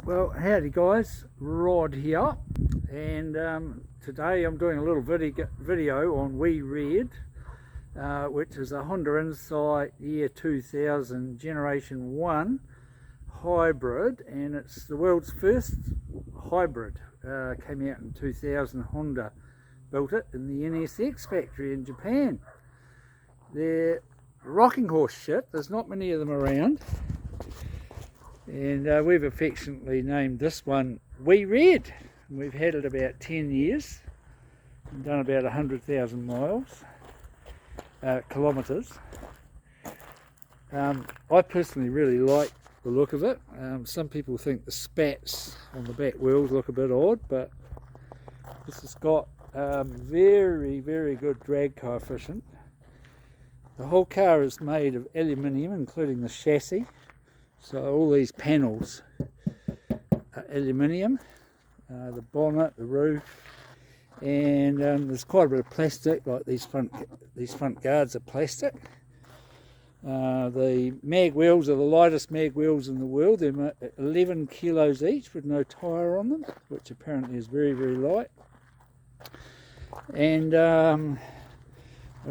Well, howdy guys, Rod here, and today I'm doing a little video on Wee Red, which is a Honda Insight year 2000 Generation 1 hybrid, and it's the world's first hybrid. Came out in 2000, Honda built it in the NSX factory in Japan. They're rocking horse shit, there's not many of them around. And we've affectionately named this one Wee Red. We've had it about 10 years and done about 100,000 miles, kilometres. I personally really like the look of it. Some people think the spats on the back wheels look a bit odd, but this has got very, very good drag coefficient. The whole car is made of aluminium, including the chassis. So all these panels are aluminium, the bonnet, the roof, and there's quite a bit of plastic, like these front guards are plastic. The mag wheels are the lightest mag wheels in the world. They're 11 kilos each with no tyre on them, which apparently is very, very light. And I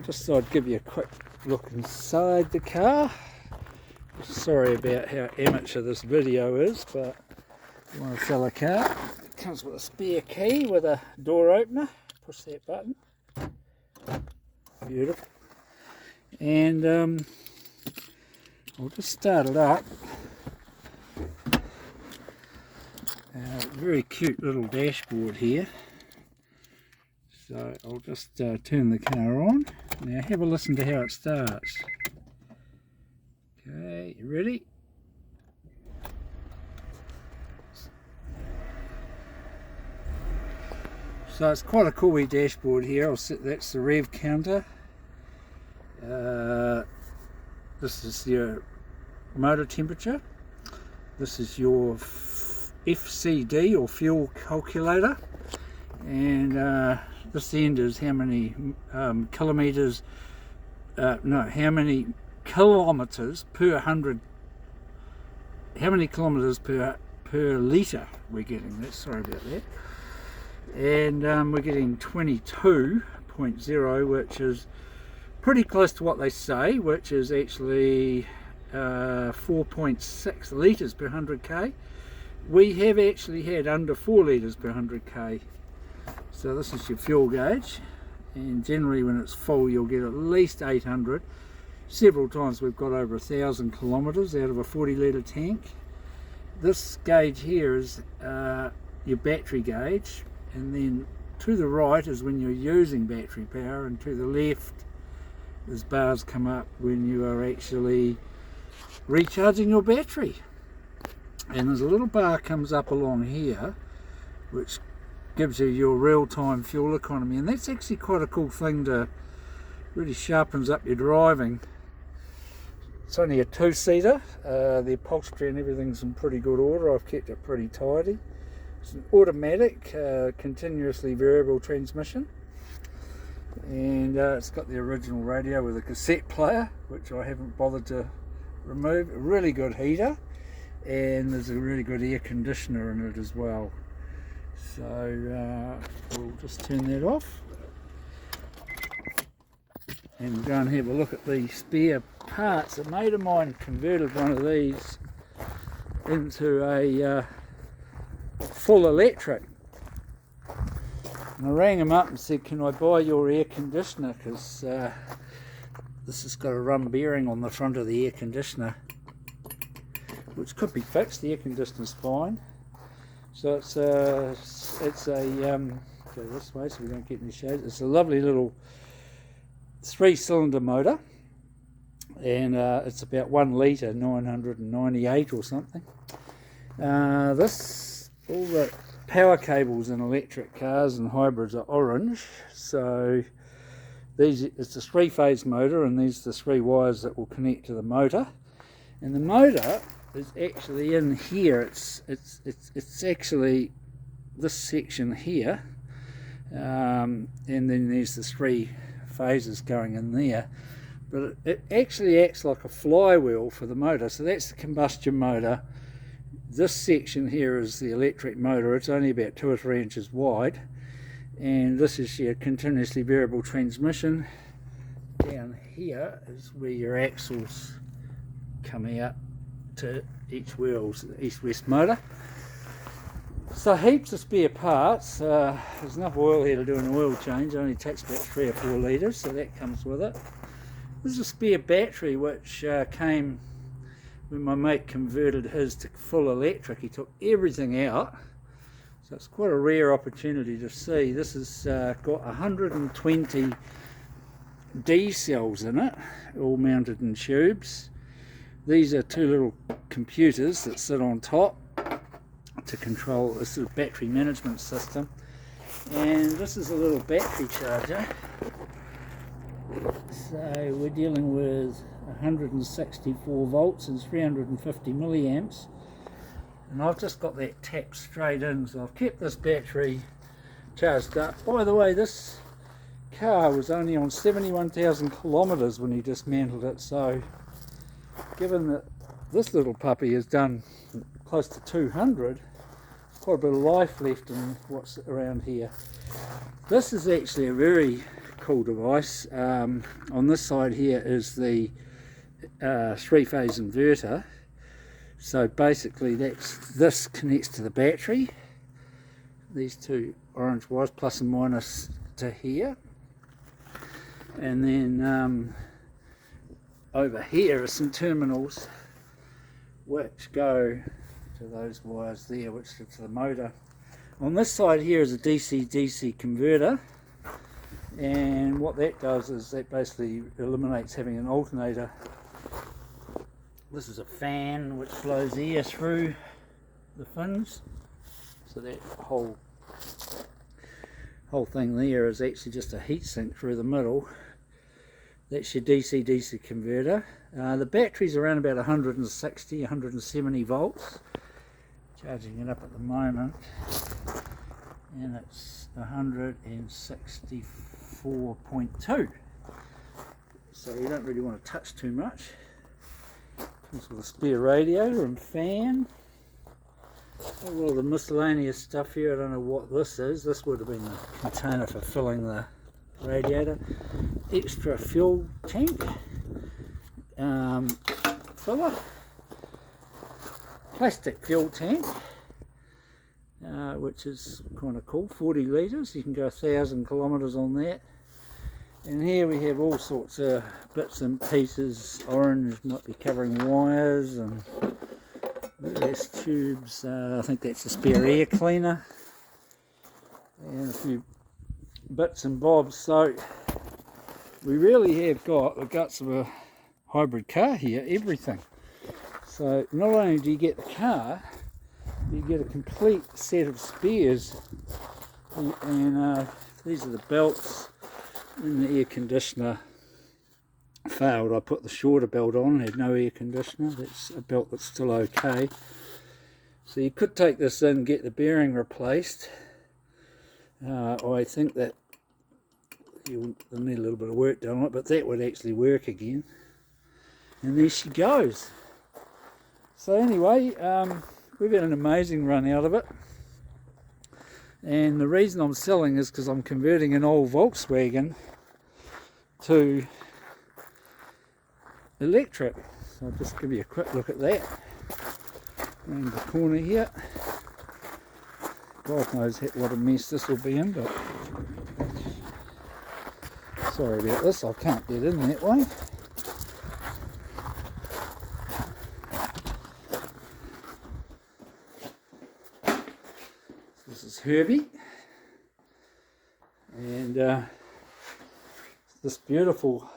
just thought I'd give you a quick look inside the car. Sorry about how amateur this video is, but if you want to sell a car, it comes with a spare key with a door opener. Push that button. Beautiful. And I'll just start it up. Very cute little dashboard here. So I'll just turn the car on. Now have a listen to how it starts. Okay, you ready? So it's quite a cool wee dashboard here. That's the rev counter. This is your motor temperature. This is your FCD or fuel calculator, and this end is how many kilometers. How many kilometers per 100. How many kilometers per litre we're getting? Sorry about that. And we're getting 22.0, which is pretty close to what they say, which is actually 4.6 litres per 100k. We have actually had under 4 litres per 100k. So this is your fuel gauge, and generally when it's full you'll get at least 800. Several times we've got over 1,000 kilometres out of a 40 litre tank. This gauge here is your battery gauge, and then to the right is when you're using battery power, and to the left as bars come up when you are actually recharging your battery. And there's a little bar comes up along here which gives you your real-time fuel economy, and that's actually quite a cool thing. To really sharpens up your driving. It's only a two-seater. The upholstery and everything's in pretty good order. I've kept it pretty tidy. It's an automatic, continuously variable transmission, and it's got the original radio with a cassette player, which I haven't bothered to remove. A really good heater, and there's a really good air conditioner in it as well. So we'll just turn that off and go and have a look at the spare parts. A mate of mine converted one of these into a full electric, and I rang him up and said, can I buy your air conditioner, because this has got a run bearing on the front of the air conditioner, which could be fixed. The air conditioner's fine. So it's a go this way so we don't get any shade. It's a lovely little 3-cylinder motor, and it's about 1 litre, 998 or something. All the power cables in electric cars and hybrids are orange, so it's a 3-phase motor, and these are the 3 wires that will connect to the motor. And the motor is actually in here. It's actually this section here, and then there's the 3 phases going in there, but it actually acts like a flywheel for the motor. So that's the combustion motor, This section here is the electric motor. It's only about 2 or 3 inches wide, and this is your continuously variable transmission. Down here is where your axles come out to each wheel's east-west motor. So heaps of spare parts. There's enough oil here to do an oil change. It only takes about 3 or 4 litres, so that comes with it. This is a spare battery which came when my mate converted his to full electric. He took everything out, so it's quite a rare opportunity to see. This has got 120 D cells in it, all mounted in tubes. These are 2 little computers that sit on top to control this sort of battery management system, and this is a little battery charger. So we're dealing with 164 volts and 350 milliamps, and I've just got that tapped straight in, so I've kept this battery charged up. By the way, this car was only on 71,000 kilometres when he dismantled it, so given that this little puppy has done close to 200, quite a bit of life left in what's around here. This is actually a very cool device. On this side here is the 3-phase inverter. So basically this connects to the battery. These 2 orange wires, plus and minus to here. And then over here are some terminals which go to those wires there, which are to the motor. On this side here is a DC-DC converter, and what that does is that basically eliminates having an alternator. This is a fan which blows air through the fins, so that whole thing there is actually just a heat sink through the middle. That's your DC-DC converter. The battery's around about 160, 170 volts. Charging it up at the moment, and it's 164.2. So you don't really want to touch too much. Comes with a spare radiator and fan. All the miscellaneous stuff here, I don't know what this is. This would have been the container for filling the radiator. Extra fuel tank filler. Plastic fuel tank, which is kind of cool, 40 litres. You can go 1,000 kilometres on that. And here we have all sorts of bits and pieces. Orange might be covering wires and various tubes. I think that's a spare air cleaner, and a few bits and bobs. So we really have got the guts of a hybrid car here, everything. So not only do you get the car, you get a complete set of spares, and these are the belts. And the air conditioner failed. I put the shorter belt on, had no air conditioner. That's a belt that's still okay. So you could take this in and get the bearing replaced. I think that you'll need a little bit of work done on it, but that would actually work again. And there she goes. So anyway, we've had an amazing run out of it, and the reason I'm selling is because I'm converting an old Volkswagen to electric. So I'll just give you a quick look at that around the corner here. God knows what a mess this will be in, but sorry about this, I can't get in that way. This is Herbie, and this beautiful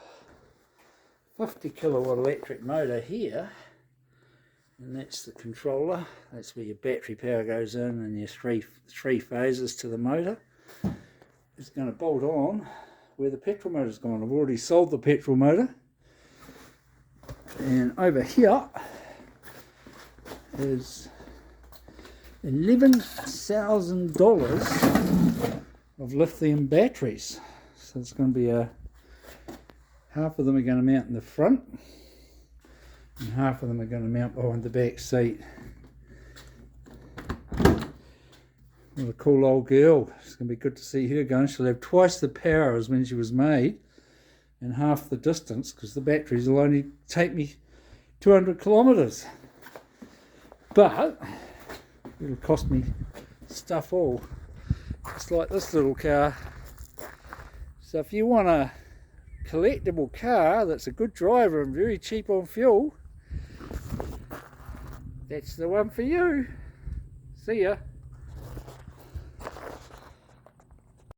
50 kilowatt electric motor here, and that's the controller. That's where your battery power goes in, and your three phases to the motor. It's going to bolt on where the petrol motor's gone. I've already sold the petrol motor, and over here is $11,000 of lithium batteries. So it's going to be half of them are going to mount in the front, and half of them are going to mount behind the back seat. What a cool old girl. It's going to be good to see her going. She'll have twice the power as when she was made and half the distance, because the batteries will only take me 200 kilometres. But it'll cost me stuff all, just like this little car. So if you want a collectible car that's a good driver and very cheap on fuel, that's the one for you. See ya.